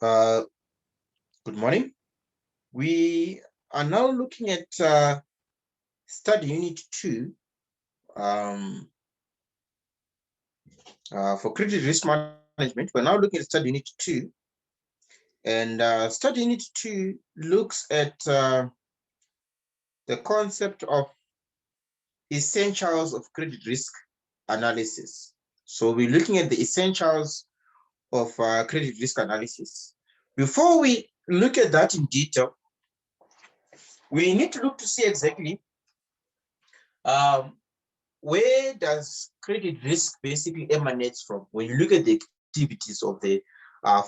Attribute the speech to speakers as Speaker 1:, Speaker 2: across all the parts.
Speaker 1: Good morning. We are now looking at study unit 2 for credit risk management. We're now looking at study unit 2, and study unit 2 looks at the concept of essentials of credit risk analysis. So we're looking at the essentials of credit risk analysis. Before we look at that in detail, we need to look to see exactly where does credit risk basically emanates from when you look at the activities of the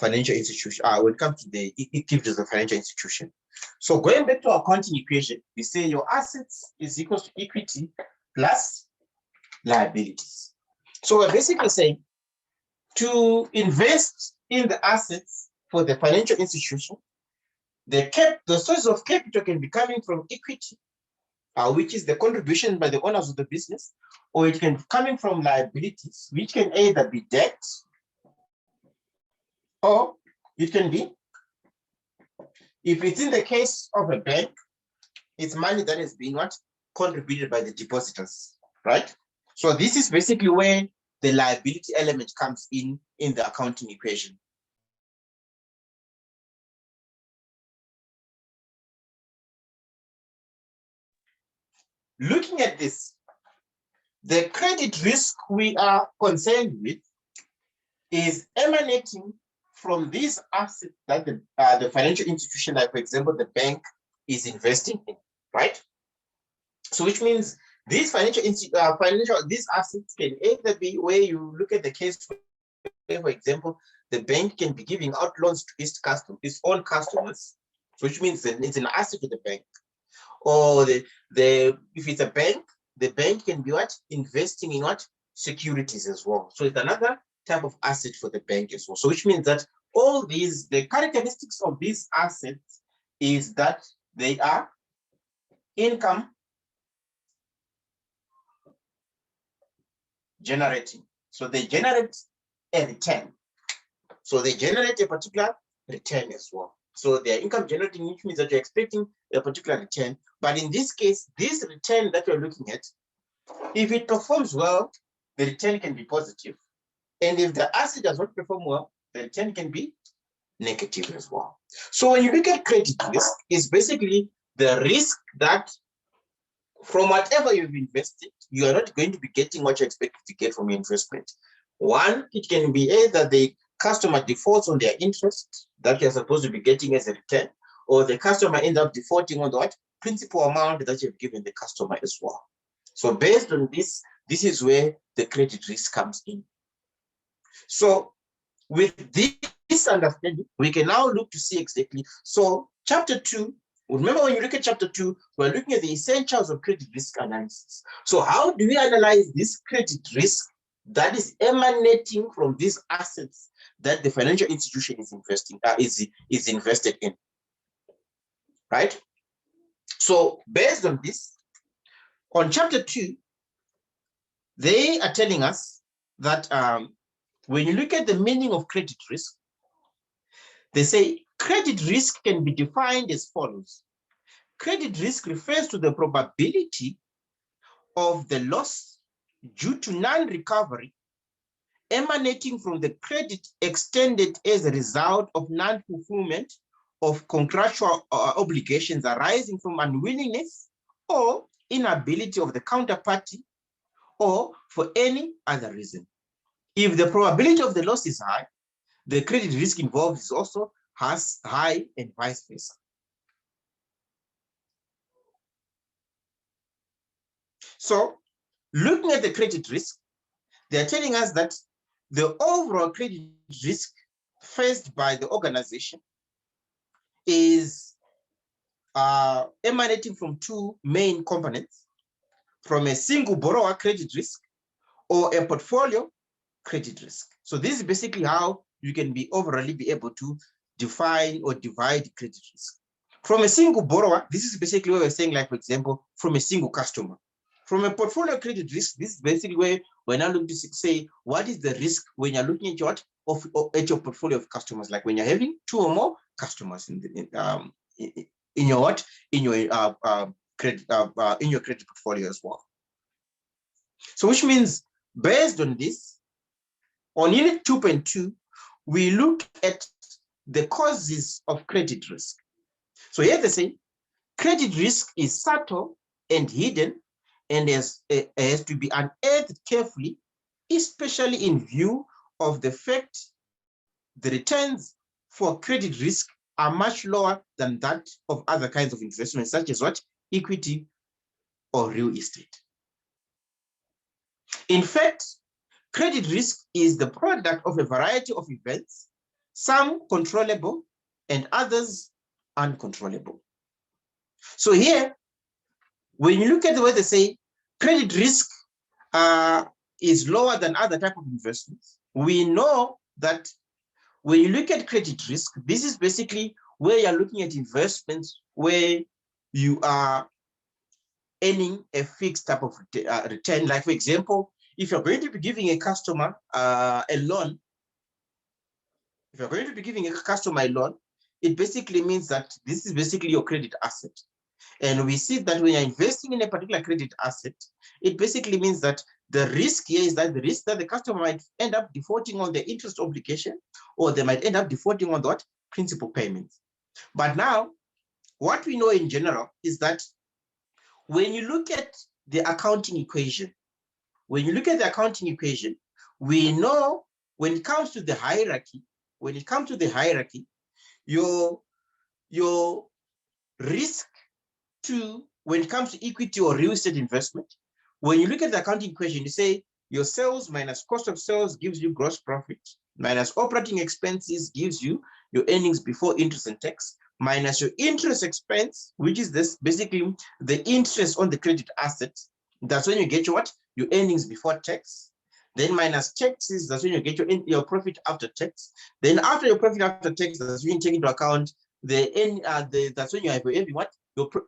Speaker 1: financial institution, when it comes to the activities of the financial institution. So going back to our accounting equation, we say your assets is equal to equity plus liabilities. So we're basically saying to invest in the assets for the financial institution, the sources of capital can be coming from equity, which is the contribution by the owners of the business, or it can be coming from liabilities, which can either be debt, or it can be, if it's in the case of a bank, it's money that has been contributed by the depositors, right? So this is basically where the liability element comes in the accounting equation. Looking at this, the credit risk we are concerned with is emanating from these assets that the financial institution, like for example, the bank, is investing in, right? So which means these these assets can either be where you look at the case, for example, the bank can be giving out loans to its own customers, which means that it's an asset to the bank. Or if it's a bank, the bank can be investing in securities as well. So it's another type of asset for the bank as well. So which means that all these, the characteristics of these assets is that they are income generating. So they generate a return. So they generate a particular return as well. So they are income generating, which means that you're expecting a particular return. But in this case, this return that you're looking at, if it performs well, the return can be positive. And if the asset does not perform well, the return can be negative as well. So when you look at credit risk, it's basically the risk that from whatever you've invested, you are not going to be getting what you expect to get from your investment. One, it can be either the customer defaults on their interest that you're supposed to be getting as a return, or the customer ends up defaulting on the principal amount that you've given the customer as well. So based on this, this is where the credit risk comes in. So with this understanding, we can now look to see exactly. So chapter 2, remember when you look at chapter 2, we're looking at the essentials of credit risk analysis. So how do we analyze this credit risk that is emanating from these assets that the financial institution is invested in, right? So based on this, on chapter 2, they are telling us that when you look at the meaning of credit risk, they say credit risk can be defined as follows. Credit risk refers to the probability of the loss due to non-recovery emanating from the credit extended as a result of non-fulfillment of contractual obligations arising from unwillingness or inability of the counterparty or for any other reason. If the probability of the loss is high, the credit risk involved is also high, and vice versa. So looking at the credit risk, they're telling us that the overall credit risk faced by the organization is emanating from two main components, from a single borrower credit risk or a portfolio credit risk. So this is basically how you can overall be able to define or divide credit risk. From a single borrower, this is basically what we're saying, like, for example, from a single customer. From a portfolio credit risk, this is basically where we're now looking to say what is the risk when you're looking at at your portfolio of customers, like when you're having 2 or more customers in your credit portfolio as well. So which means based on this, on unit 2.2, we look at the causes of credit risk. So here they say credit risk is subtle and hidden and has to be unearthed carefully, especially in view of the fact the returns for credit risk are much lower than that of other kinds of investments, such as equity or real estate. In fact, credit risk is the product of a variety of events, some controllable and others uncontrollable. So here, when you look at the way they say credit risk is lower than other type of investments, we know that when you look at credit risk, this is basically where you're looking at investments where you are earning a fixed type of return. Like, for example, if you're going to be giving a customer a loan, it basically means that this is basically your credit asset. And we see that when you're investing in a particular credit asset, it basically means that the risk here is that the risk that the customer might end up defaulting on the interest obligation, or they might end up defaulting on the principal payments. But now, what we know in general is that when you look at the accounting equation, we know when it comes to the hierarchy, your risk when it comes to equity or real estate investment, when you look at the accounting equation, you say your sales minus cost of sales gives you gross profit, minus operating expenses gives you your earnings before interest and tax, minus your interest expense, which is this basically the interest on the credit assets. That's when you get your earnings before tax. Then minus taxes, that's when you get your profit after tax. Then after your profit after tax, that's when you take into account that's when you have your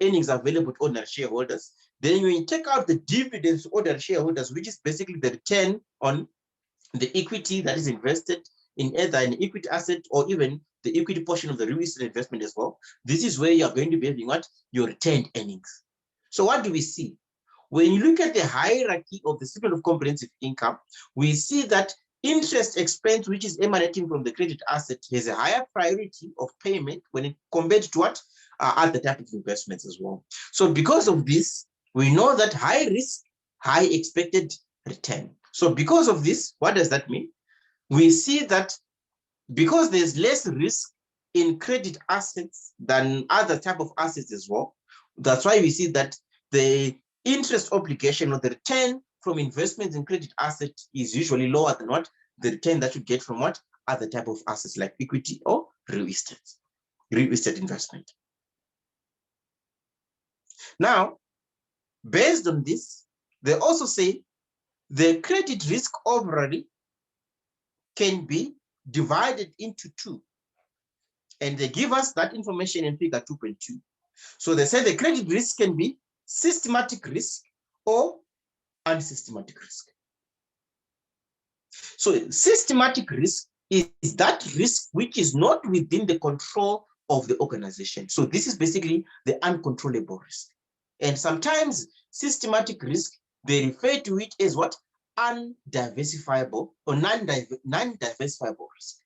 Speaker 1: earnings available to ordinary shareholders. Then you take out the dividends to ordinary shareholders, which is basically the return on the equity that is invested in either an equity asset or even the equity portion of the real estate investment as well. This is where you're going to be having your retained earnings. So what do we see? When you look at the hierarchy of the statement of comprehensive income, we see that interest expense, which is emanating from the credit asset, has a higher priority of payment when it compared to other type of investments as well. So because of this, we know that high risk, high expected return. So because of this, what does that mean? We see that because there's less risk in credit assets than other type of assets as well, that's why we see that the interest obligation or the return from investments in credit assets is usually lower than the return that you get from other type of assets like equity or real estate investment. Now, based on this, they also say the credit risk overall can be divided into 2. And they give us that information in figure 2.2. So they say the credit risk can be systematic risk or unsystematic risk. So systematic risk is that risk which is not within the control of the organization. So this is basically the uncontrollable risk. And sometimes systematic risk, they refer to it as undiversifiable or non-diversifiable risk.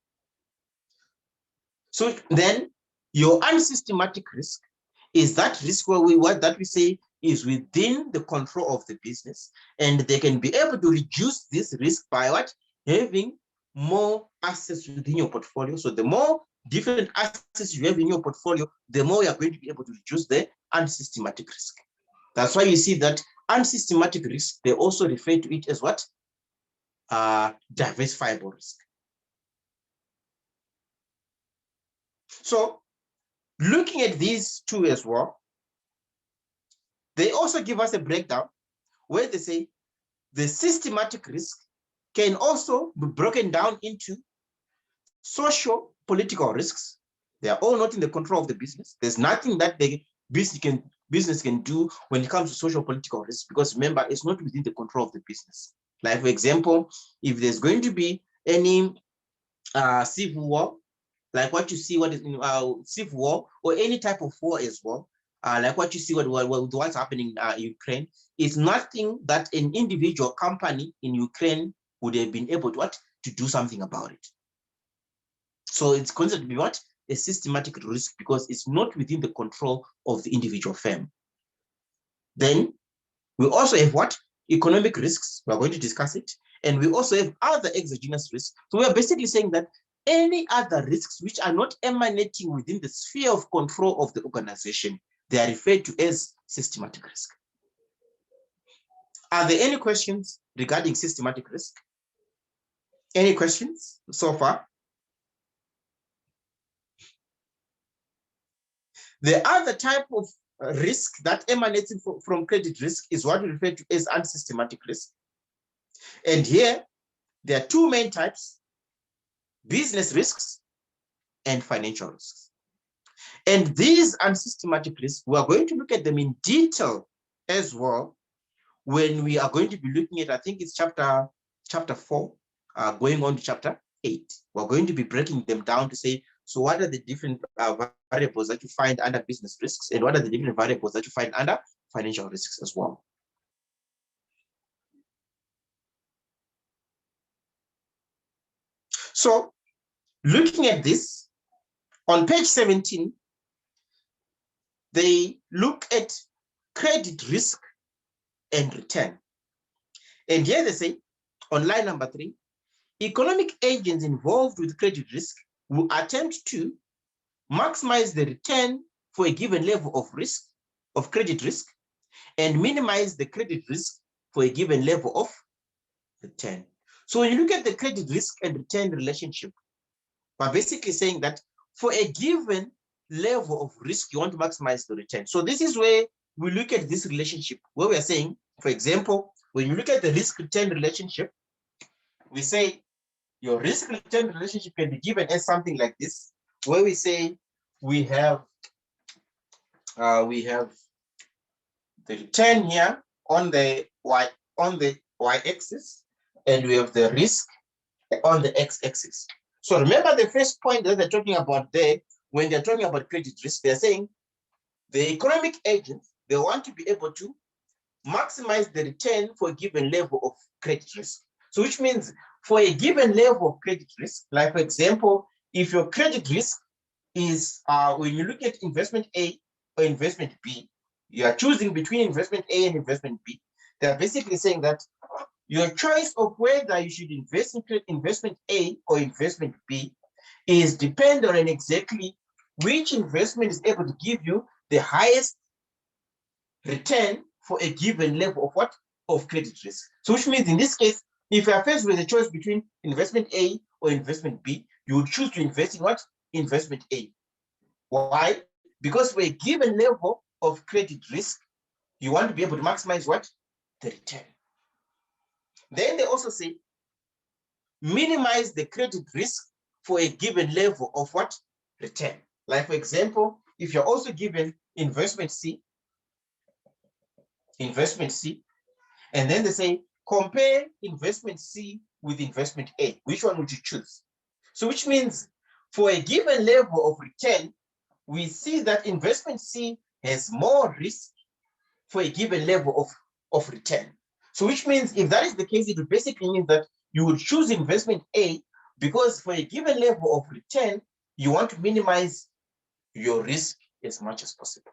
Speaker 1: So then your unsystematic risk is that risk where we say is within the control of the business, and they can be able to reduce this risk by having more assets within your portfolio. So the more different assets you have in your portfolio, the more you're going to be able to reduce the unsystematic risk. That's why you see that unsystematic risk, they also refer to it as diversifiable risk. So looking at these 2 as well, they also give us a breakdown where they say the systematic risk can also be broken down into social political risks. They are all not in the control of the business. There's nothing that the business business can do when it comes to social political risk, because remember, it's not within the control of the business. Like, for example, if there's going to be any civil war, like what you see, what is in civil war, or any type of war as well, like what you see, what's happening in Ukraine, is nothing that an individual company in Ukraine would have been able to do something about it. So it's considered to be what? A systematic risk, because it's not within the control of the individual firm. Then we also have what? Economic risks. We're going to discuss it. And we also have other exogenous risks. So we are basically saying that any other risks which are not emanating within the sphere of control of the organization, they are referred to as systematic risk. Are there any questions regarding systematic risk? Any questions so far? The other type of risk that emanates from credit risk is what we refer to as unsystematic risk. And here, there are two main types: business risks and financial risks. And these unsystematic risks, we are going to look at them in detail as well when we are going to be looking at, I think it's chapter 4, going on to chapter 8. We're going to be breaking them down to say, so what are the different variables that you find under business risks, and what are the different variables that you find under financial risks as well? So looking at this, on page 17, they look at credit risk and return. And here they say, on line number 3, economic agents involved with credit risk will attempt to maximize the return for a given level of risk, of credit risk, and minimize the credit risk for a given level of return. So when you look at the credit risk and return relationship, we're basically saying that for a given level of risk, you want to maximize the return. So this is where we look at this relationship, where we are saying, for example, when you look at the risk-return relationship, we say your risk-return relationship can be given as something like this, where we say we have the return here on the y-axis, and we have the risk on the x-axis. So remember the first point that they're talking about there, when they're talking about credit risk, they're saying the economic agents, they want to be able to maximize the return for a given level of credit risk. So which means for a given level of credit risk, like for example, if your credit risk is, when you look at investment A or investment B, you are choosing between investment A and investment B. They're basically saying that your choice of whether you should invest in investment A or investment B is dependent on exactly which investment is able to give you the highest return for a given level of what? Of credit risk. So which means in this case, if you are faced with a choice between investment A or investment B, you would choose to invest in what? Investment A. Why? Because for a given level of credit risk, you want to be able to maximize what? The return. Then they also say, minimize the credit risk for a given level of what? Return. Like for example, if you're also given investment C, and then they say, compare investment C with investment A. Which one would you choose? So which means for a given level of return, we see that investment C has more risk for a given level of return. So which means if that is the case, it would basically mean that you would choose investment A because for a given level of return, you want to minimize your risk as much as possible.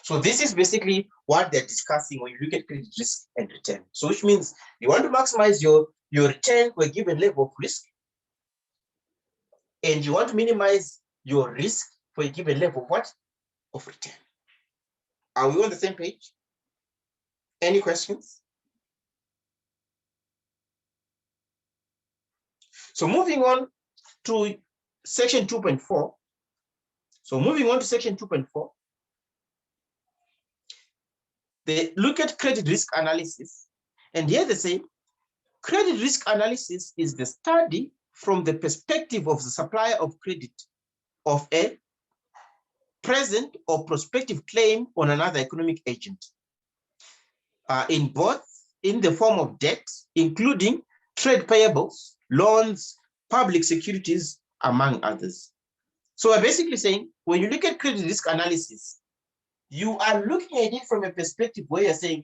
Speaker 1: So this is basically what they're discussing when you look at credit risk and return. So which means you want to maximize your return for a given level of risk, and you want to minimize your risk for a given level of what? Of return. Are we on the same page? Any questions? So moving on to section 2.4. So moving on to section 2.4, they look at credit risk analysis. And here they say, credit risk analysis is the study from the perspective of the supplier of credit of a present or prospective claim on another economic agent, in the form of debt, including trade payables, loans, public securities, among others. So we're basically saying, when you look at credit risk analysis, you are looking at it from a perspective where you're saying,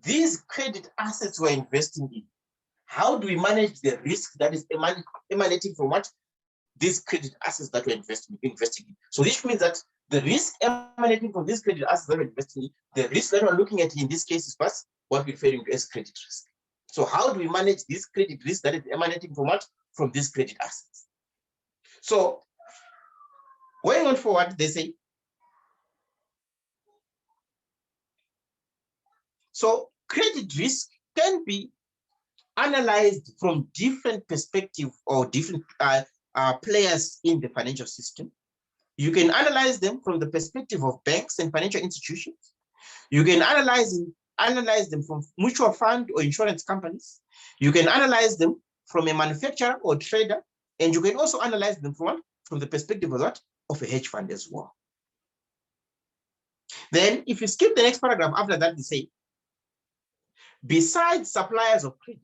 Speaker 1: these credit assets we're investing in, how do we manage the risk that is emanating from what? These credit assets that we're investing in. So this means that the risk emanating from these credit assets that we're investing in, the risk that we're looking at in this case is first what we're referring to as credit risk. So how do we manage this credit risk that is emanating from what? From these credit assets. So going on forward, they say, so credit risk can be analyzed from different perspectives or different players in the financial system. You can analyze them from the perspective of banks and financial institutions. You can analyze them from mutual fund or insurance companies. You can analyze them from a manufacturer or trader, and you can also analyze them from the perspective of what? Of a hedge fund as well. Then if you skip the next paragraph after that, they say, besides suppliers of credit,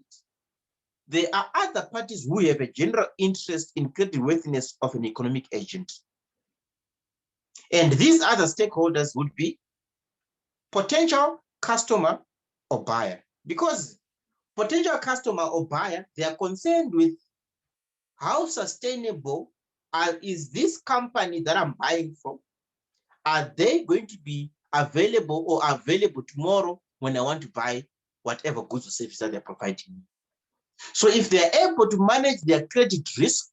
Speaker 1: there are other parties who have a general interest in creditworthiness of an economic agent. And these other stakeholders would be potential customer or buyer. Because potential customer or buyer, they are concerned with how sustainable is this company that I'm buying from? Are they going to be available tomorrow when I want to buy whatever goods or services that they're providing me? So if they're able to manage their credit risk,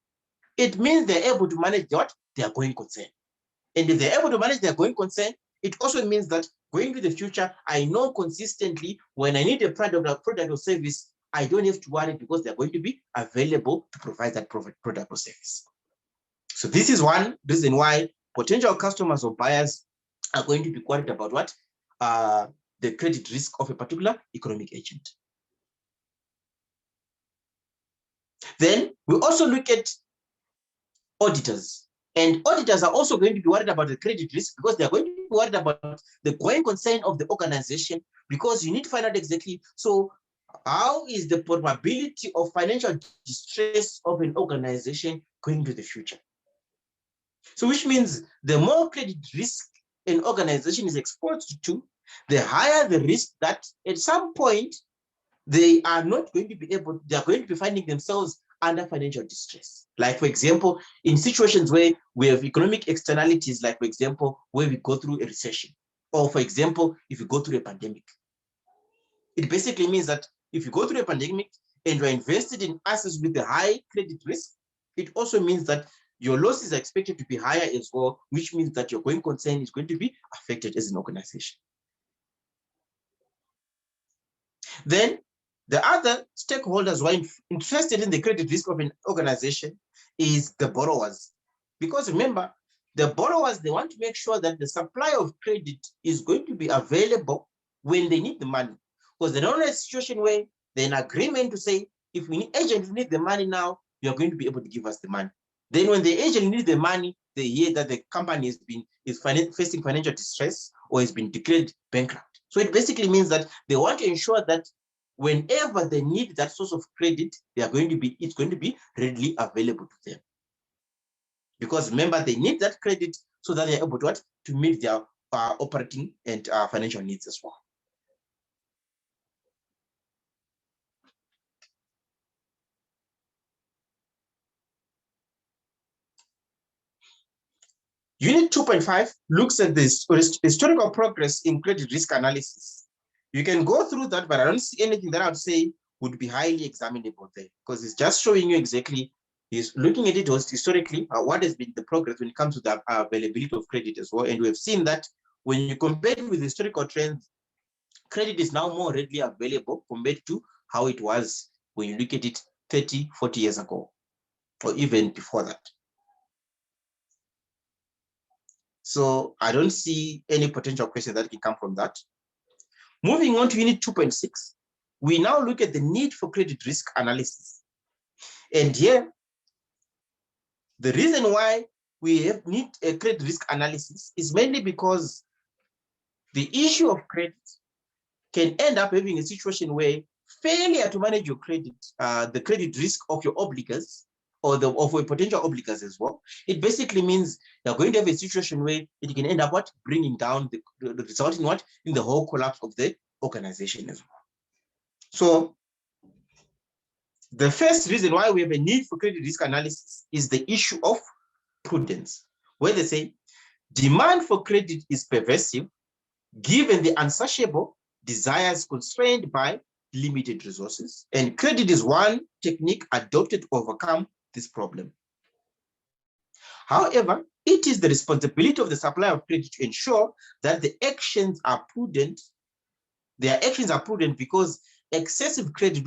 Speaker 1: it means they're able to manage what? Their going concern. And if they're able to manage their going concern, it also means that going to the future, I know consistently when I need a product or service, I don't have to worry because they're going to be available to provide that product or service. So this is one reason why potential customers or buyers are going to be worried about what? The credit risk of a particular economic agent. Then we also look at auditors. And auditors are also going to be worried about the credit risk because they're going to be worried about the going concern of the organization, because you need to find out exactly, so how is the probability of financial distress of an organization going to the future? So which means the more credit risk an organization is exposed to, the higher the risk that at some point they are not going to be able, they are going to be finding themselves under financial distress. Like, for example, in situations where we have economic externalities, like, for example, where we go through a recession, or, for example, if you go through a pandemic. It basically means that if you go through a pandemic and you're invested in assets with a high credit risk, it also means that your losses are expected to be higher as well, which means that your going concern is going to be affected as an organization. Then the other stakeholders who are interested in the credit risk of an organization is the borrowers. Because remember, the borrowers, they want to make sure that the supply of credit is going to be available when they need the money. Because they don't want a situation where they're in agreement to say, if we need the money now, you're going to be able to give us the money. Then when the agent needs the money, they hear that the company is facing financial distress or has been declared bankrupt. So it basically means that they want to ensure that whenever they need that source of credit, it's going to be readily available to them. Because remember, they need that credit so that they're able to meet their operating and financial needs as well. Unit 2.5 looks at this historical progress in credit risk analysis. You can go through that, but I don't see anything that I would say would be highly examinable there, because it's just showing you exactly, is looking at it historically, what has been the progress when it comes to the availability of credit as well. And we have seen that when you compare it with historical trends, credit is now more readily available compared to how it was when you look at it 30, 40 years ago, or even before that. So I don't see any potential question that can come from that. Moving on to Unit 2.6, we now look at the need for credit risk analysis. And here, the reason why need a credit risk analysis is mainly because the issue of credit can end up having a situation where failure to manage your credit, the credit risk of your obligors, or of your potential obligors as well, it basically means you're going to have a situation where it can end up bringing down the resulting in the whole collapse of the organization as well. So the first reason why we have a need for credit risk analysis is the issue of prudence, where they say demand for credit is pervasive given the insatiable desires constrained by limited resources, and credit is one technique adopted to overcome this problem. However, it is the responsibility of the supplier of credit to ensure that the actions are prudent. Their actions are prudent because excessive credit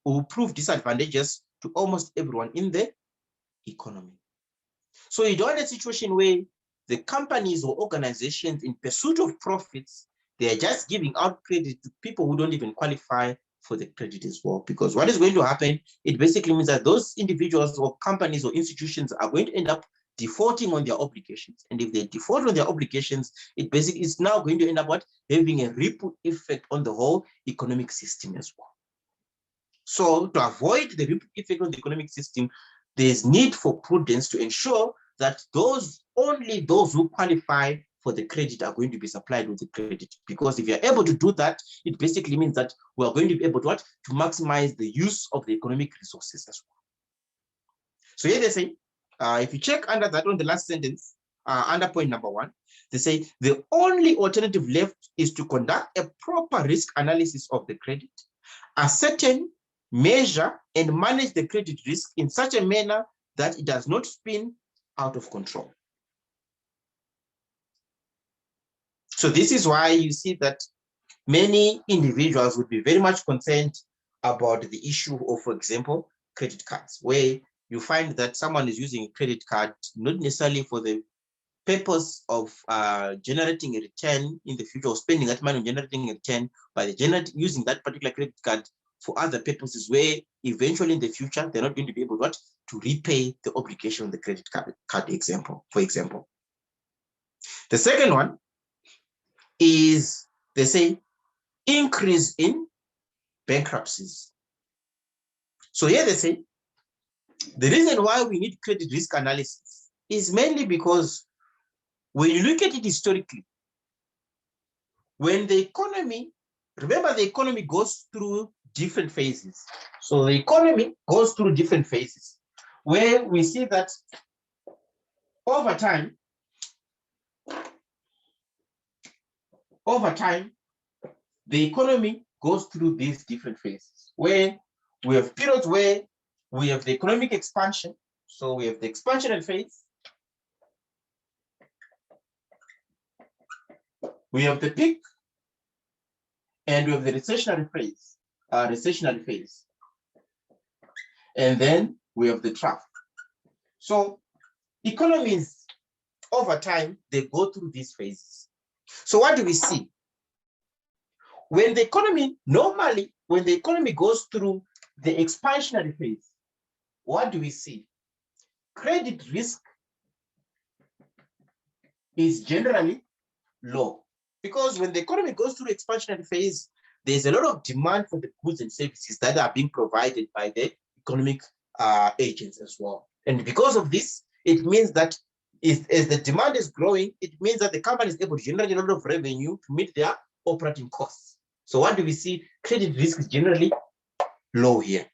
Speaker 1: will prove disadvantageous to almost everyone in the economy. So you don't want a situation where the companies or organizations in pursuit of profits, they are just giving out credit to people who don't even qualify for the credit as well. Because what is going to happen, it basically means that those individuals or companies or institutions are going to end up defaulting on their obligations. And if they default on their obligations, it basically is now going to end up having a ripple effect on the whole economic system as well. So to avoid the ripple effect on the economic system, there's need for prudence to ensure that only those who qualify for the credit are going to be supplied with the credit. Because if you're able to do that, it basically means that we are going to be able to maximize the use of the economic resources as well. So here they say, if you check under that on the last sentence, under point number 1, they say the only alternative left is to conduct a proper risk analysis of the credit, ascertain, measure, and manage the credit risk in such a manner that it does not spin out of control. So this is why you see that many individuals would be very much concerned about the issue of, for example, credit cards, where you find that someone is using a credit card not necessarily for the purpose of generating a return in the future, or spending that money on generating a return, but using that particular credit card for other purposes, where eventually in the future they're not going to be able to repay the obligation on the credit card example, for example. The second one is, they say, increase in bankruptcies. So here they say the reason why we need credit risk analysis is mainly because when you look at it historically, when the economy, remember the economy goes through different phases. So the economy goes through different phases where we see that over time, the economy goes through these different phases where we have periods where we have the economic expansion. So we have the expansionary phase. We have the peak, and we have the recessionary phase. And then we have the trough. So economies over time, they go through these phases. So what do we see? When the economy, normally, when the economy goes through the expansionary phase, what do we see? Credit risk is generally low, because when the economy goes through expansionary phase, there's a lot of demand for the goods and services that are being provided by the economic agents as well. And because of this, it means that as the demand is growing, it means that the company is able to generate a lot of revenue to meet their operating costs. So what do we see? Credit risk is generally low here.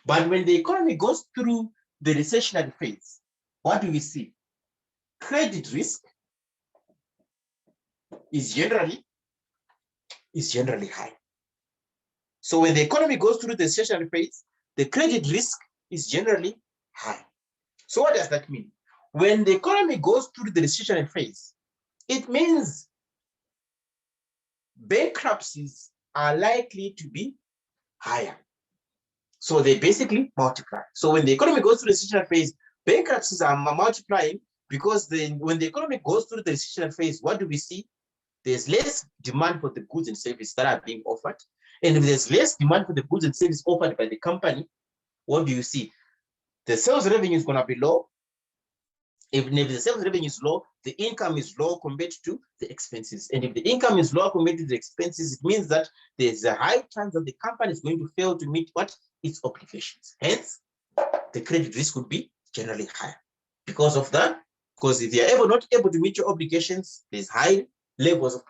Speaker 1: But when the economy goes through the recessionary phase, what do we see? Credit risk is generally high. So when the economy goes through the recessionary phase, the credit risk is generally high. So what does that mean? When the economy goes through the recessionary phase, it means bankruptcies are likely to be higher. So they basically multiply. So when the economy goes through the recessionary phase, bankruptcies are multiplying, because when the economy goes through the recessionary phase, what do we see? There's less demand for the goods and services that are being offered. And if there's less demand for the goods and services offered by the company, what do you see? The sales revenue is going to be low, Even if the sales revenue is low, the income is low compared to the expenses. And if the income is low compared to the expenses, it means that there's a high chance that the company is going to fail to meet what? Its obligations. Hence, the credit risk would be generally higher. Because of that, because if you're not able to meet your obligations, there's high levels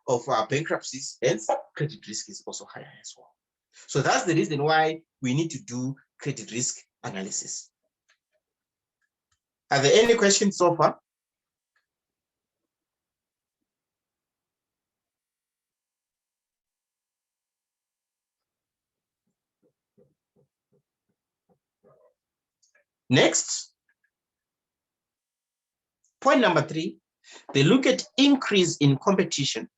Speaker 1: of bankruptcies, hence credit risk is also higher as well. So that's the reason why we need to do credit risk analysis. Are there any questions so far? Next, point number 3, they look at increase in competition.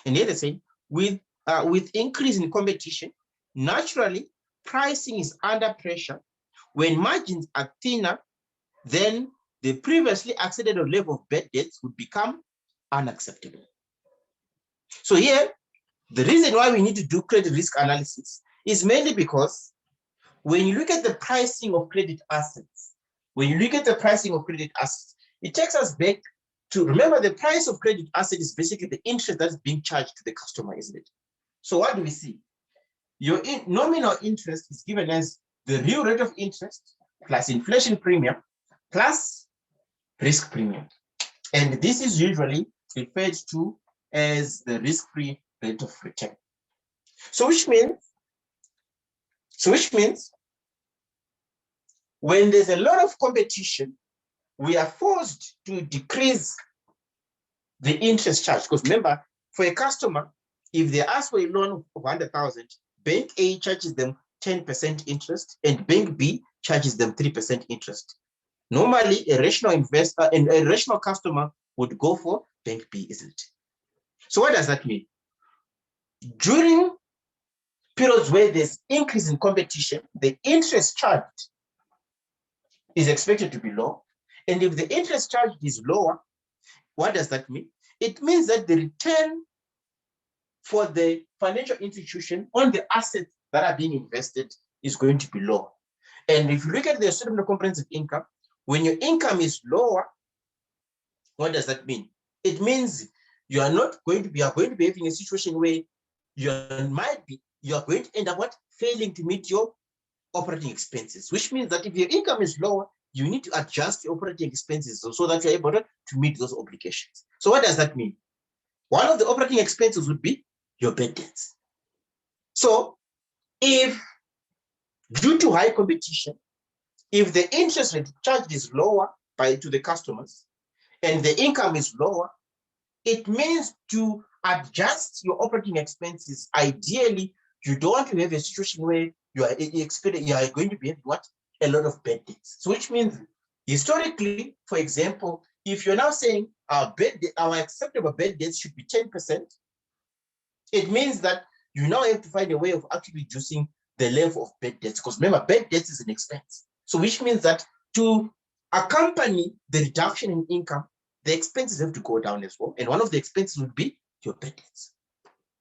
Speaker 1: And here they say, with increase in competition, naturally, pricing is under pressure. When margins are thinner, then the previously acceptable level of bad debts would become unacceptable. So here, the reason why we need to do credit risk analysis is mainly because when you look at the pricing of credit assets, it takes us back to, remember, the price of credit asset is basically the interest that's being charged to the customer, isn't it? So what do we see? Your nominal interest is given as the real rate of interest plus inflation premium plus risk premium. And this is usually referred to as the risk-free rate of return. So which means when there's a lot of competition, we are forced to decrease the interest charge. Because remember, for a customer, if they ask for a loan of 100,000, Bank A charges them 10% interest and Bank B charges them 3% interest. Normally, a rational investor and a rational customer would go for Bank B, isn't it? So what does that mean? During periods where there's increase in competition, the interest charged is expected to be low. And if the interest charged is lower, what does that mean? It means that the return for the financial institution on the assets that are being invested is going to be low. And if you look at the statement of comprehensive income, when your income is lower, what does that mean? It means you are going to be having a situation where you are going to end up failing to meet your operating expenses, which means that if your income is lower, you need to adjust your operating expenses so that you're able to meet those obligations. So what does that mean? One of the operating expenses would be your bad debts. So if due to high competition, if the interest rate charged is lower to the customers and the income is lower, it means to adjust your operating expenses. Ideally, you don't want to have a situation where you are going to be having a lot of bad debts. So which means historically, for example, if you're now saying our acceptable bad debts should be 10%, it means that you now have to find a way of actually reducing the level of bad debts. Because remember, bad debts is an expense. So which means that to accompany the reduction in income, the expenses have to go down as well. And one of the expenses would be your bad debts.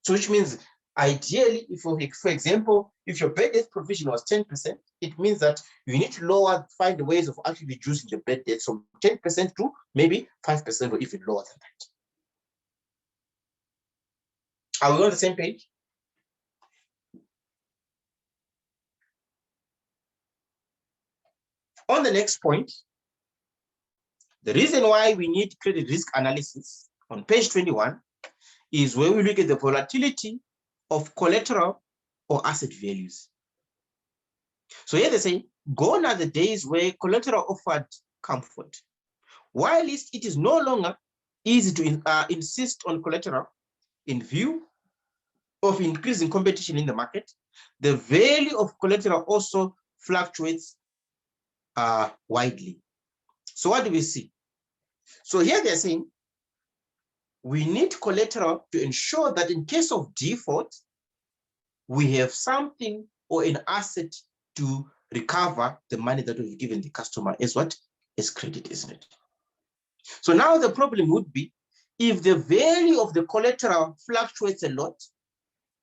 Speaker 1: So which means ideally, for example, if your bad debt provision was 10%, it means that you need to find ways of actually reducing the bad debts from 10% to maybe 5% or even lower than that. Are we on the same page? On the next point, the reason why we need credit risk analysis on page 21 is where we look at the volatility of collateral or asset values. So here they say, gone are the days where collateral offered comfort. While it is no longer easy to insist on collateral in view of increasing competition in the market, the value of collateral also fluctuates widely. So what do we see? So here they're saying we need collateral to ensure that in case of default, we have something or an asset to recover the money that we've given the customer as credit, isn't it? So now the problem would be if the value of the collateral fluctuates a lot.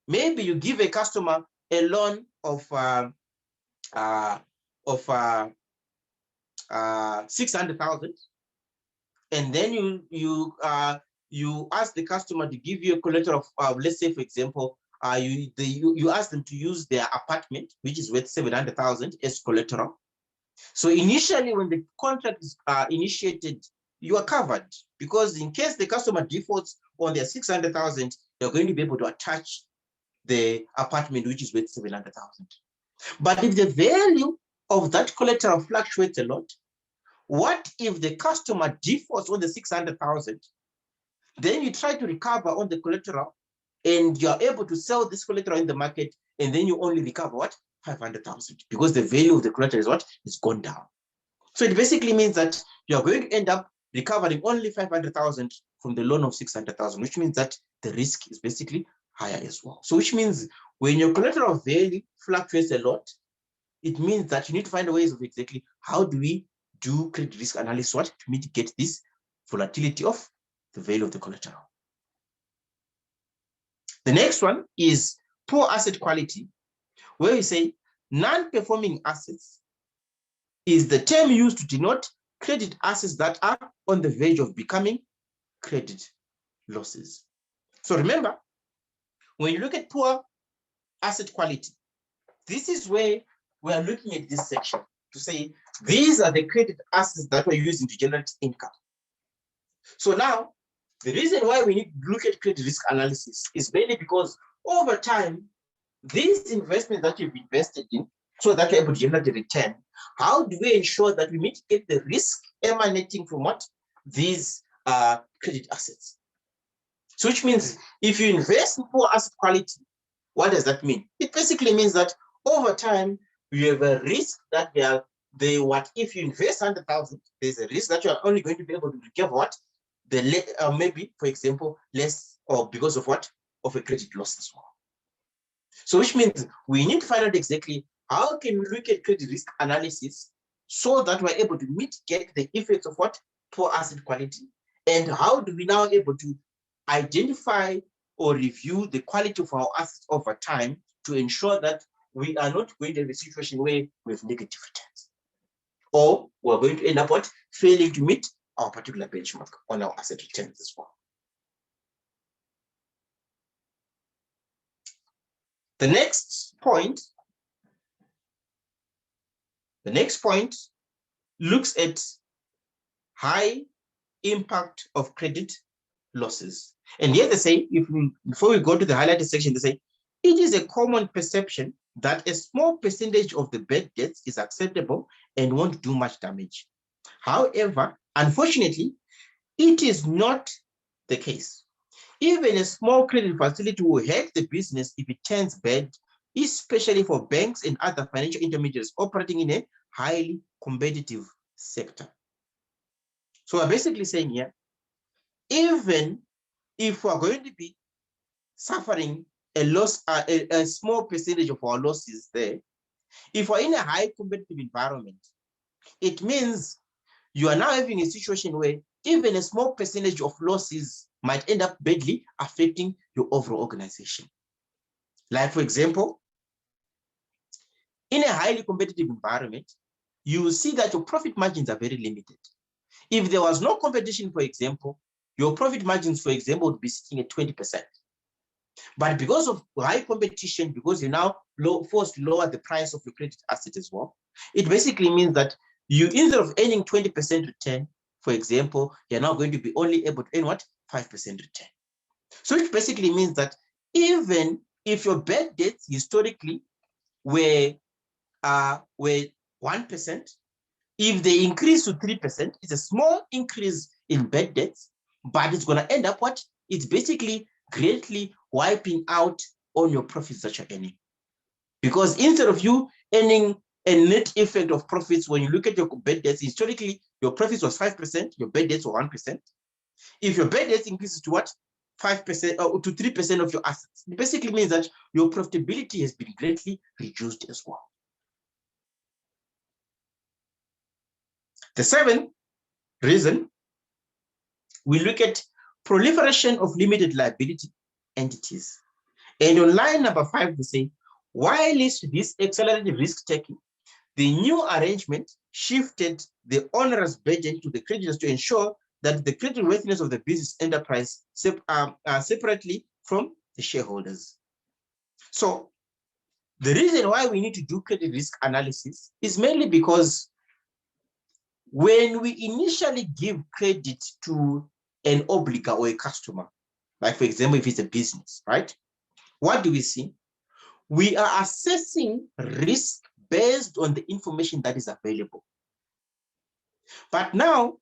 Speaker 1: Maybe you give a customer a loan of 600,000, and then you ask the customer to give you a collateral of, let's say, for example, you ask them to use their apartment, which is worth 700,000 as collateral. So initially, when the contract is initiated, you are covered, because in case the customer defaults on their 600,000, they're going to be able to attach the apartment, which is worth 700,000. But if the value of that collateral fluctuates a lot, what if the customer defaults on the 600,000? Then you try to recover on the collateral, and you're able to sell this collateral in the market, and then you only recover what? 500,000, because the value of the collateral is what? It's gone down. So it basically means that you're going to end up recovering only 500,000 from the loan of 600,000, which means that the risk is basically higher as well. So which means when your collateral value fluctuates a lot, it means that you need to find ways of exactly how do we do credit risk analysis what to mitigate this volatility of the value of the collateral. The next one is poor asset quality, where we say non-performing assets is the term used to denote credit assets that are on the verge of becoming credit losses. So remember, when you look at poor asset quality, this is where we are looking at this section to say these are the credit assets that we're using to generate income. So now, the reason why we need to look at credit risk analysis is mainly because over time, these investments that you've invested in, so that you're able to generate a return, how do we ensure that we mitigate the risk emanating from what? These credit assets. So which means if you invest in poor asset quality, what does that mean? It basically means that over time, you have a risk that if you invest 100,000, there's a risk that you are only going to be able to recover what? Maybe, for example, less, or because of what? Of a credit loss as well. So which means we need to find out exactly how can we look at credit risk analysis so that we're able to mitigate the effects of what? Poor asset quality, and how do we now able to identify or review the quality of our assets over time to ensure that we are not going to have a situation where we have negative returns, or we're going to end up what? Failing to meet our particular benchmark on our asset returns as well. The next point looks at high impact of credit losses. And here they say, before we go to the highlighted section, they say, it is a common perception that a small percentage of the bad debts is acceptable and won't do much damage. However, unfortunately, it is not the case. Even a small credit facility will hurt the business if it turns bad, especially for banks and other financial intermediaries operating in a highly competitive sector. So we're basically saying here, even if we're going to be suffering a loss, a small percentage of our losses there, if we're in a high competitive environment, it means you are now having a situation where even a small percentage of losses might end up badly affecting your overall organization. Like, for example, in a highly competitive environment, you will see that your profit margins are very limited. If there was no competition, for example, your profit margins, for example, would be sitting at 20%. But because of high competition, because you now forced to lower the price of your credit asset as well, it basically means that you, instead of earning 20% return, for example, you're now going to be only able to earn what? 5% return. So it basically means that even if your bad debts historically were 1%, if they increase to 3%, it's a small increase in bad debts, but it's going to end up what? It's basically greatly wiping out on your profits that you're earning. Because instead of you earning a net effect of profits, when you look at your bad debts, historically, your profits was 5%, your bad debts were 1%. If your bad debts increases to what? 5% or to 3% of your assets, it basically means that your profitability has been greatly reduced as well. The seventh reason, we look at proliferation of limited liability entities. And on line number 5, they say, while this accelerated risk taking, the new arrangement shifted the onerous burden to the creditors to ensure that the creditworthiness of the business enterprise separately from the shareholders. So the reason why we need to do credit risk analysis is mainly because when we initially give credit to an obligor or a customer, like for example, if it's a business, right? What do we see? We are assessing risk based on the information that is available. But now,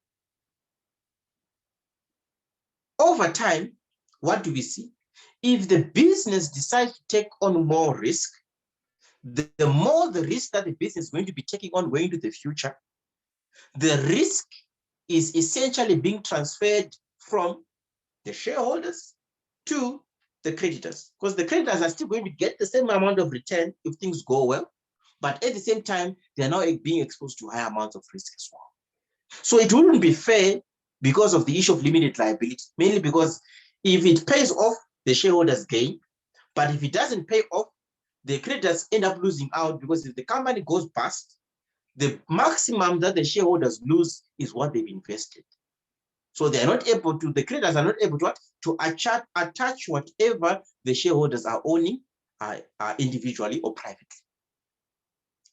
Speaker 1: over time, what do we see? If the business decides to take on more risk, the more the risk that the business is going to be taking on going into the future, the risk is essentially being transferred from the shareholders to the creditors, because the creditors are still going to get the same amount of return if things go well, but at the same time, they are now being exposed to higher amounts of risk as well. So it wouldn't be fair because of the issue of limited liability, mainly because if it pays off, the shareholders gain, but if it doesn't pay off, the creditors end up losing out, because if the company goes bust, the maximum that the shareholders lose is what they've invested. So they are not able to, the creditors are not able to attach whatever the shareholders are owning individually or privately.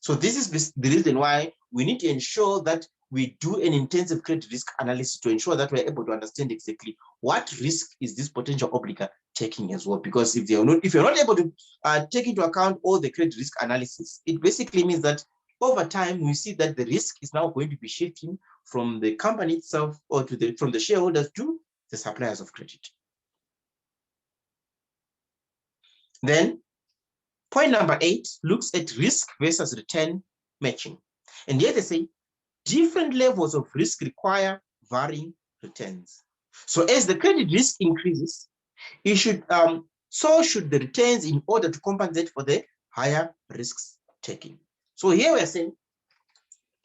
Speaker 1: So this is the reason why we need to ensure that we do an intensive credit risk analysis to ensure that we're able to understand exactly what risk is this potential obligor taking as well. Because if you're not able to take into account all the credit risk analysis, it basically means that over time we see that the risk is now going to be shifting from the company itself or from the shareholders to the suppliers of credit. Then point number 8 looks at risk versus return matching. And here they say different levels of risk require varying returns. So as the credit risk increases, it should so should the returns in order to compensate for the higher risks taking. So here we're saying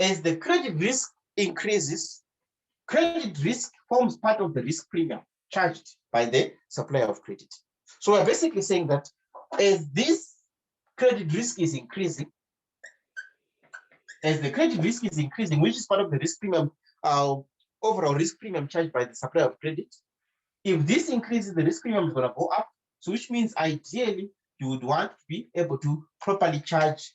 Speaker 1: as the credit risk increases, credit risk forms part of the risk premium charged by the supplier of credit. So we're basically saying that as this credit risk is increasing, which is part of the risk premium, overall risk premium charged by the supplier of credit, if this increases, the risk premium is going to go up. So which means ideally you would want to be able to properly charge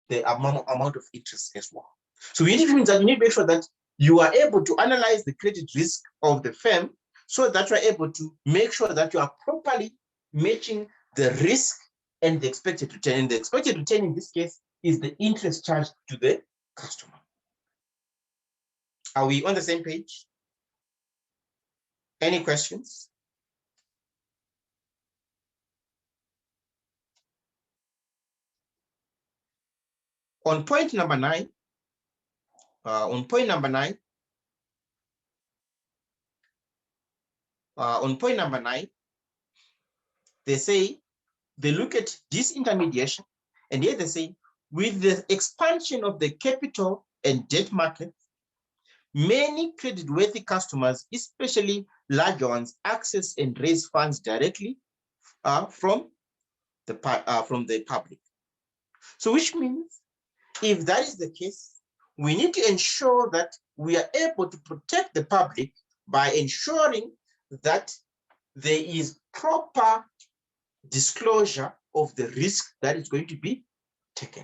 Speaker 1: the amount of interest as well. So which means that you need to make sure that you are able to analyze the credit risk of the firm so that you're able to make sure that you are properly matching the risk and the expected return. And the expected return in this case is the interest charged to the customer. Are we on the same page? Any questions? On point number 9, they say they look at disintermediation, and here they say with the expansion of the capital and debt market, many creditworthy customers, especially larger ones, access and raise funds directly from the public. So which means if that is the case, we need to ensure that we are able to protect the public by ensuring that there is proper disclosure of the risk that is going to be taken.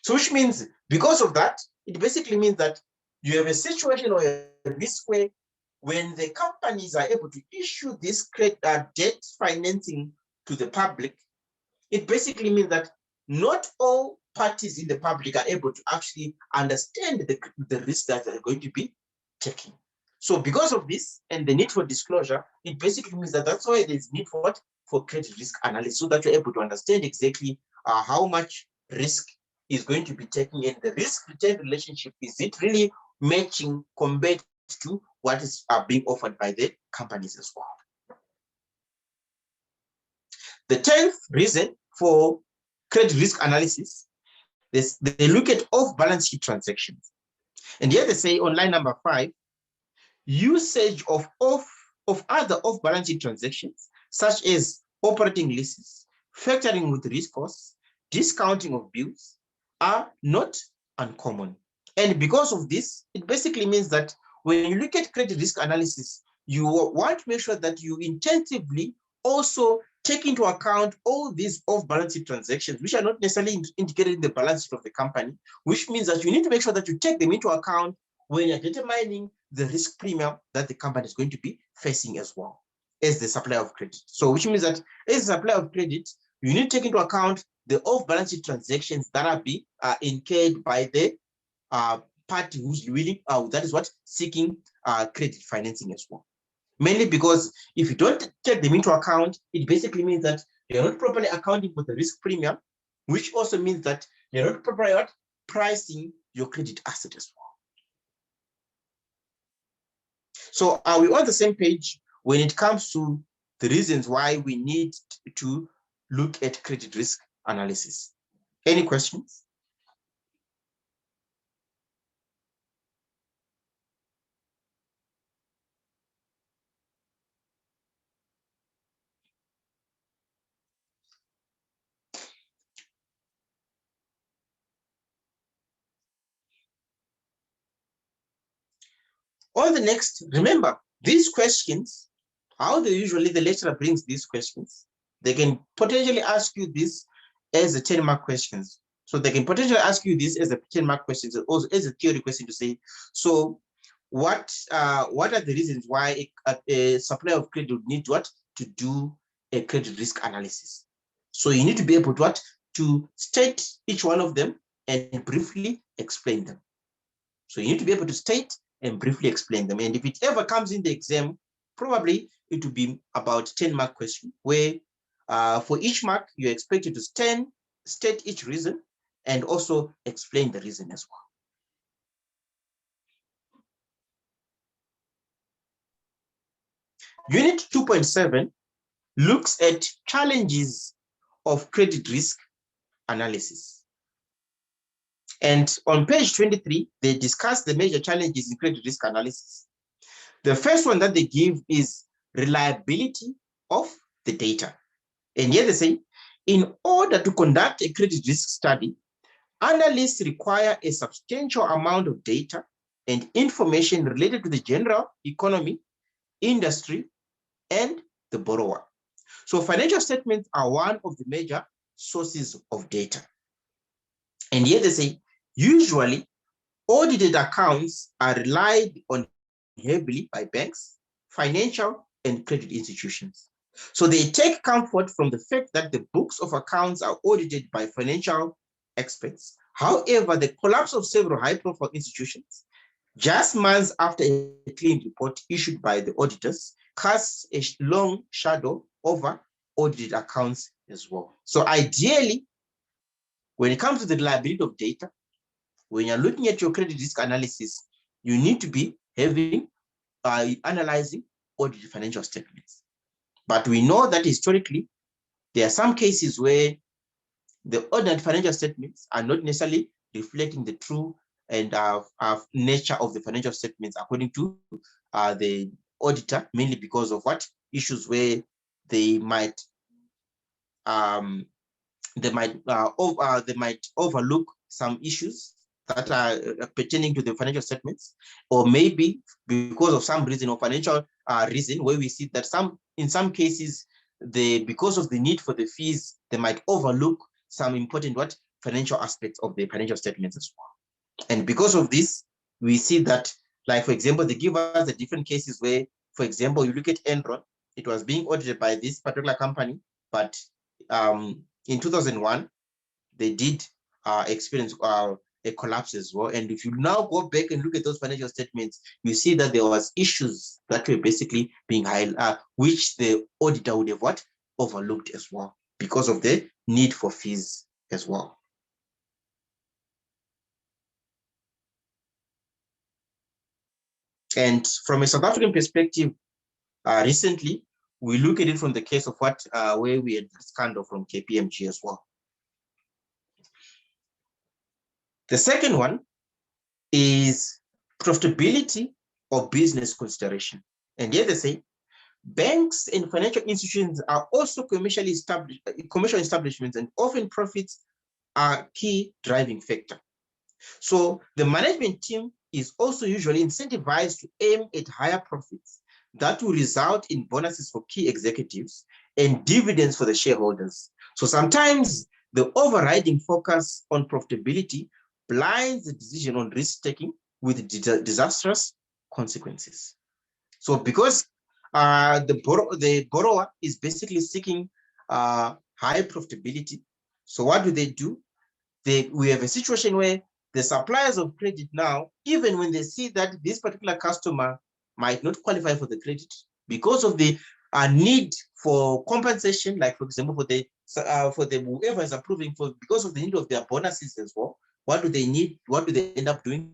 Speaker 1: So which means because of that, it basically means that you have a situation or a risk where when the companies are able to issue this debt financing to the public, it basically means that not all parties in the public are able to actually understand the risk that they're going to be taking. So because of this and the need for disclosure, it basically means that that's why there's need for what? For credit risk analysis, so that you're able to understand exactly how much risk is going to be taken, and the risk-return relationship, is it really matching compared to what is being offered by the companies as well. The 10th reason for credit risk analysis is they look at off-balance sheet transactions. And here they say on line number 5, usage of other off-balance sheet transactions, such as operating leases, factoring with risk costs, discounting of bills, are not uncommon. And because of this, it basically means that when you look at credit risk analysis, you want to make sure that you intensively also take into account all these off-balance sheet transactions, which are not necessarily indicated in the balance sheet of the company, which means that you need to make sure that you take them into account when you're determining the risk premium that the company is going to be facing as well as the supplier of credit. So which means that as a supplier of credit, you need to take into account the off-balance sheet transactions that are incurred by the party who's willing, that is what, seeking credit financing as well. Mainly because if you don't take them into account, it basically means that you're not properly accounting for the risk premium, which also means that you're not properly pricing your credit asset as well. So are we on the same page when it comes to the reasons why we need to look at credit risk analysis? Any questions? On the next, remember, these questions, how the lecturer brings these questions, they can potentially ask you this as a 10-mark questions. So they can potentially ask you this as a 10-mark questions, and also as a theory question to say, so what are the reasons why a supplier of credit would need to do a credit risk analysis? So you need to be able to state each one of them and briefly explain them. So you need to be able to state and briefly explain them. And if it ever comes in the exam, probably it will be about 10-mark question, where for each mark, you're expected to state each reason and also explain the reason as well. Unit 2.7 looks at challenges of credit risk analysis. And on page 23, they discuss the major challenges in credit risk analysis. The first one that they give is reliability of the data. And here they say, in order to conduct a credit risk study, analysts require a substantial amount of data and information related to the general economy, industry, and the borrower. So financial statements are one of the major sources of data. And here they say, usually, audited accounts are relied on heavily by banks, financial, and credit institutions. So they take comfort from the fact that the books of accounts are audited by financial experts. However, the collapse of several high-profile institutions, just months after a clean report issued by the auditors, casts a long shadow over audited accounts as well. So ideally, when it comes to the reliability of data, when you're looking at your credit risk analysis, you need to be analyzing audited financial statements. But we know that historically, there are some cases where the audited financial statements are not necessarily reflecting the true and nature of the financial statements according to the auditor, mainly because of what issues where they might overlook some issues that are pertaining to the financial statements, or maybe because of some reason or financial reason where we see that in some cases, because of the need for the fees, they might overlook some important financial aspects of the financial statements as well. And because of this, we see that, like, for example, they give us the different cases where, for example, you look at Enron, it was being audited by this particular company, but in 2001, they did experience a collapse as well. And if you now go back and look at those financial statements, you see that there was issues that were basically being which the auditor would have overlooked as well because of the need for fees as well. And from a South African perspective, recently, we look at it from the case of where we had the scandal from KPMG as well. The second one is profitability or business consideration. And here they say, banks and financial institutions are also commercial establishments, and often profits are key driving factor. So the management team is also usually incentivized to aim at higher profits that will result in bonuses for key executives and dividends for the shareholders. So sometimes the overriding focus on profitability blinds the decision on risk-taking with disastrous consequences. So because the borrower is basically seeking high profitability, so what do? We have a situation where the suppliers of credit now, even when they see that this particular customer might not qualify for the credit because of the need for compensation, like for example, for the whoever is approving for, because of the need of their bonuses as well. What do they need? What do they end up doing?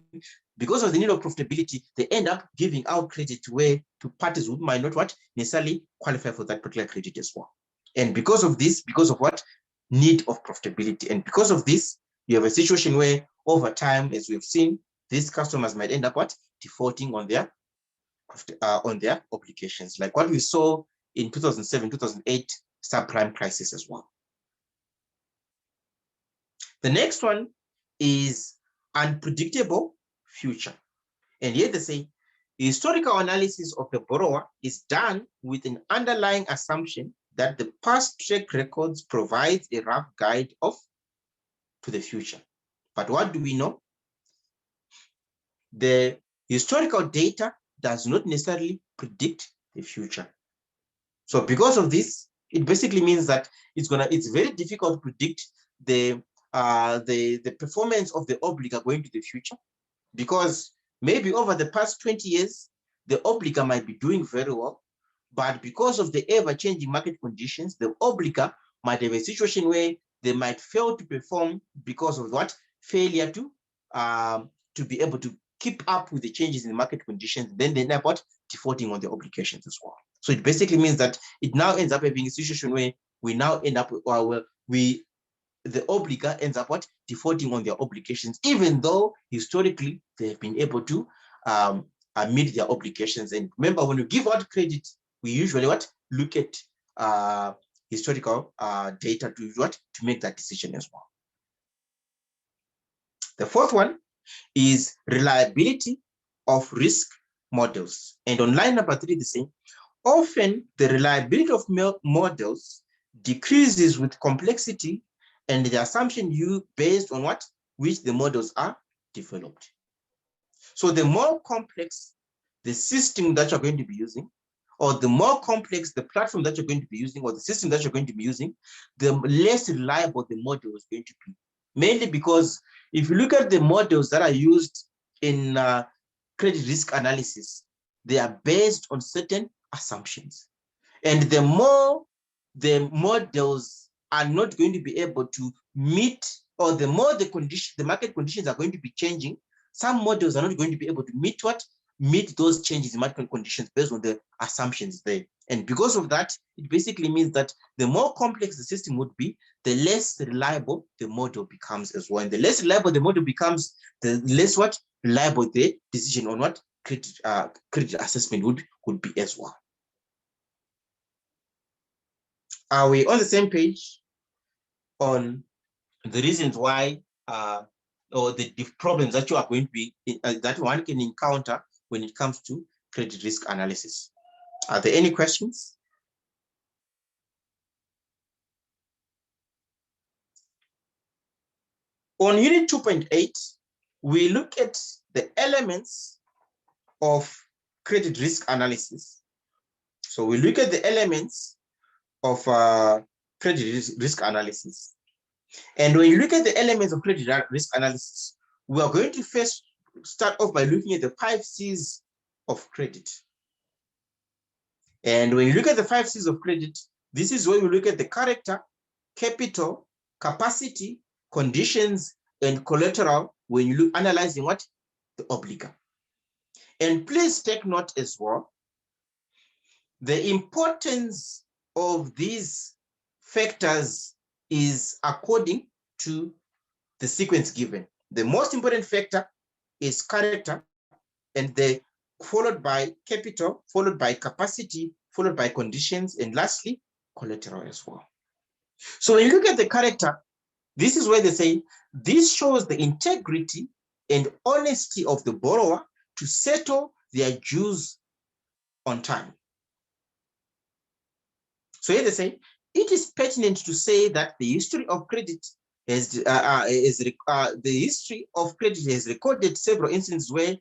Speaker 1: Because of the need of profitability, they end up giving out credit to parties who might not necessarily qualify for that particular credit as well. And because of this, because of what? Need of profitability. And because of this, you have a situation where over time, as we've seen, these customers might end up defaulting on their obligations, like what we saw in 2007, 2008 subprime crisis as well. The next one is unpredictable future. And here they say, the historical analysis of the borrower is done with an underlying assumption that the past track records provides a rough guide to the future. But what do we know? The historical data does not necessarily predict the future. So because of this, it basically means that it's very difficult to predict the performance of the obliga going to the future, because maybe over the past 20 years, the obliga might be doing very well, but because of the ever-changing market conditions, the obliga might have a situation where they might fail to perform because of what? Failure to be able to keep up with the changes in the market conditions. Then they end up defaulting on the obligations as well. So it basically means that it now ends up having a situation where we now end up, the obliga ends up defaulting on their obligations, even though historically they have been able to meet their obligations. And remember, when you give out credit, we usually look at historical data to make that decision as well. The fourth one is reliability of risk models. And on line number 3, they say, often the reliability of models decreases with complexity and the assumption based on which the models are developed. So the more complex the system that you're going to be using, or the more complex the platform that you're going to be using, or the system that you're going to be using, the less reliable the model is going to be. Mainly because if you look at the models that are used in credit risk analysis, they are based on certain assumptions. And the more the models are not going to be able to meet, or the more the market conditions are going to be changing, some models are not going to be able to meet those changes in market conditions based on the assumptions there. And because of that, it basically means that the more complex the system would be, the less reliable the model becomes as well. And the less reliable the model becomes, the less reliable the decision on credit assessment would be as well. Are we on the same page on the reasons why or the problems that you are going to be that one can encounter when it comes to credit risk analysis? Are there any questions? On unit 2.8, we look at the elements of credit risk analysis. So we look at the elements of credit risk analysis. And when you look at the elements of credit risk analysis, we are going to first start off by looking at the 5 C's of credit. And when you look at the 5 C's of credit, this is where we look at the character, capital, capacity, conditions, and collateral when you look analyzing the obliga. And please take note as well, the importance of these factors is according to the sequence given. The most important factor is character, and followed by capital, followed by capacity, followed by conditions, and lastly, collateral as well. So when you look at the character, this is where they say, this shows the integrity and honesty of the borrower to settle their dues on time. So here they say, it is pertinent to say that the history of credit has recorded several instances where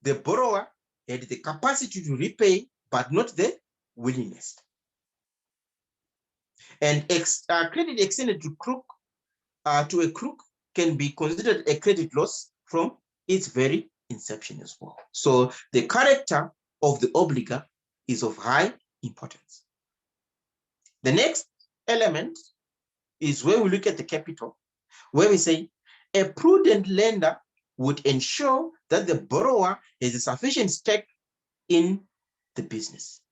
Speaker 1: the borrower had the capacity to repay, but not the willingness. And credit extended to a crook can be considered a credit loss from its very inception as well. So the character of the obligor is of high importance. The next element is where we look at the capital, where we say a prudent lender would ensure that the borrower has a sufficient stake in the business.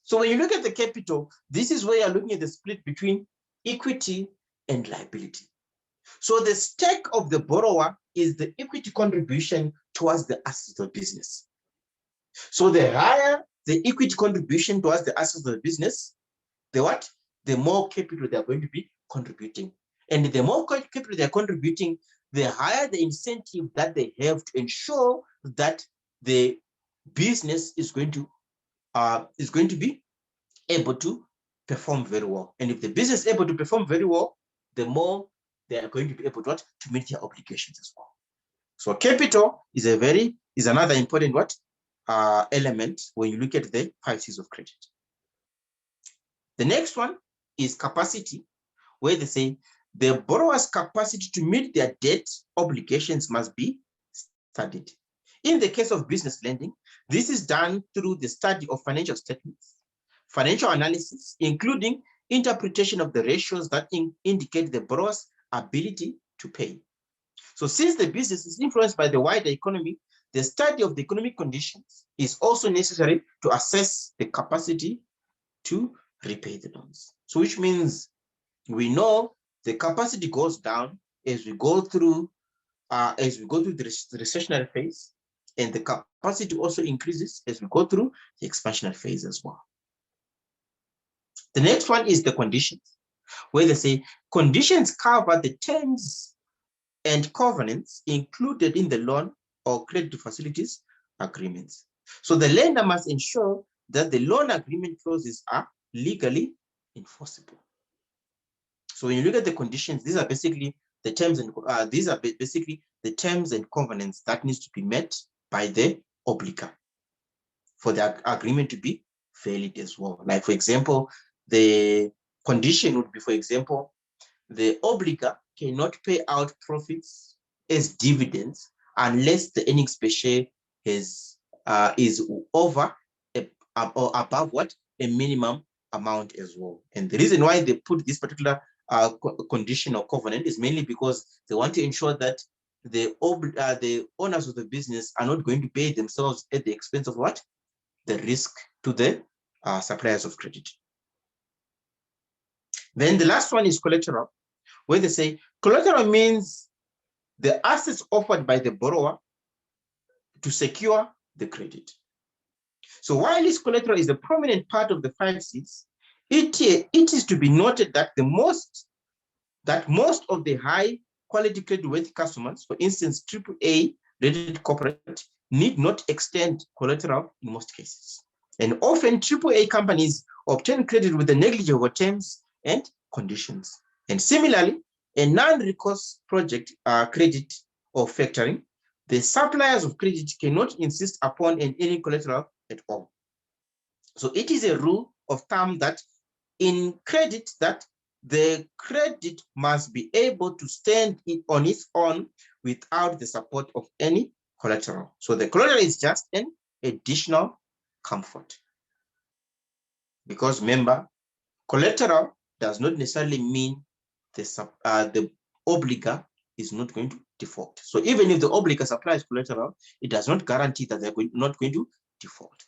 Speaker 1: So when you look at the capital, this is where you're looking at the split between equity and liability. So the stake of the borrower is the equity contribution towards the assets of the business. So the higher the equity contribution towards the assets of the business, the more capital they're going to be contributing. And the more capital they're contributing, the higher the incentive that they have to ensure that the business is going to be able to perform very well. And if the business is able to perform very well, the more they are going to be able to meet their obligations as well. So capital is another important element when you look at the 5 C's of credit. The next one is capacity, where they say the borrower's capacity to meet their debt obligations must be studied. In the case of business lending, this is done through the study of financial statements, financial analysis, including interpretation of the ratios that indicate the borrower's ability to pay. So since the business is influenced by the wider economy, the study of the economic conditions is also necessary to assess the capacity to repay the loans. So which means we know the capacity goes down as we go through the recessionary phase, and the capacity also increases as we go through the expansionary phase as well. The next one is the conditions, where they say conditions cover the terms and covenants included in the loan or credit facilities agreements. So the lender must ensure that the loan agreement clauses are legally enforceable. So when you look at the conditions, these are basically the terms and covenants that needs to be met by the obligor for the agreement to be valid as well. Like for example, the condition would be, for example, the obligor cannot pay out profits as dividends unless the earnings per share is over or above a minimum amount as well. And the reason why they put this particular condition or covenant is mainly because they want to ensure that the owners of the business are not going to pay themselves at the expense of the risk to the suppliers of credit. Then the last one is collateral, where they say collateral means the assets offered by the borrower to secure the credit. So while this collateral is a prominent part of the 5 C's, it is to be noted that most of the high quality credit-worthy customers, for instance, AAA rated corporate, need not extend collateral in most cases. And often AAA companies obtain credit with the negligible terms and conditions. And similarly, a non-recourse project credit or factoring, the suppliers of credit cannot insist upon any collateral at all. So it is a rule of thumb that in credit that the credit must be able to stand on its own without the support of any collateral. So the collateral is just an additional comfort. Because remember, collateral does not necessarily mean the obligor is not going to default. So even if the obligor supplies collateral, it does not guarantee that they're not going to default.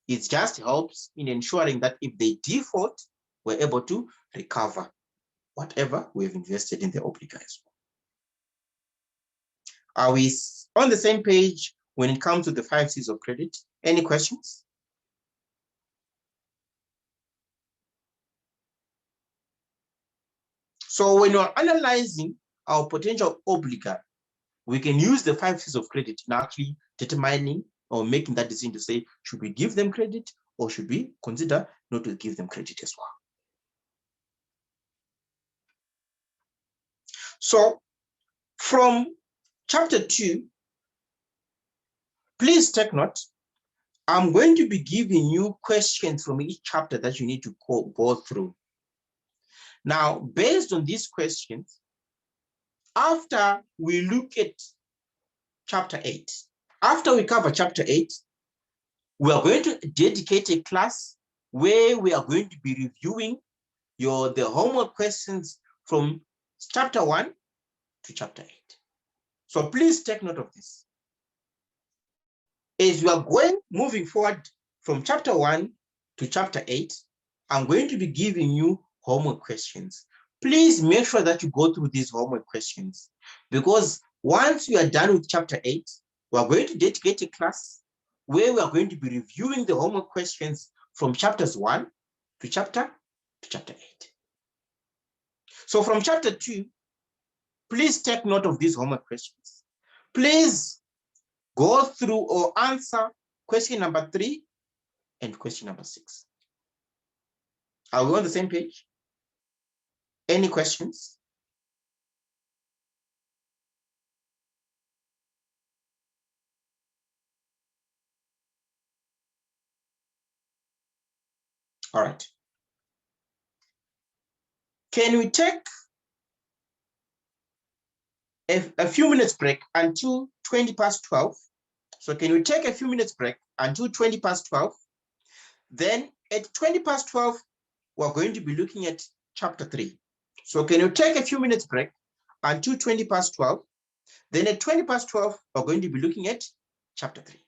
Speaker 1: It just helps in ensuring that if they default, we're able to recover whatever we've invested in the obligor as well. Are we on the same page when it comes to the 5 C's of credit? Any questions? So when you're analyzing our potential obligor, we can use the 5 C's of credit in actually determining or making that decision to say, should we give them credit or should we consider not to give them credit as well? So from chapter 2, please take note. I'm going to be giving you questions from each chapter that you need to go through. Now, based on these questions, after we look at chapter 8, after we cover chapter 8, we are going to dedicate a class where we are going to be reviewing the homework questions from chapter 1 to chapter 8. So please take note of this. As we are moving forward from chapter 1 to chapter 8, I'm going to be giving you homework questions. Please make sure that you go through these homework questions, because once we are done with chapter 8, we are going to dedicate a class where we are going to be reviewing the homework questions from chapters 1 to chapter 8. So from chapter 2, please take note of these homework questions. Please go through or answer question number 3 and question number 6. Are we on the same page? Any questions? All right. Can we take a few minutes break until 20 past 12? So can we take a few minutes break until 20 past 12? Then at 20 past 12, we're going to be looking at chapter 3. So can you take a few minutes break until 20 past 12? Then at 20 past 12, we're going to be looking at chapter 3.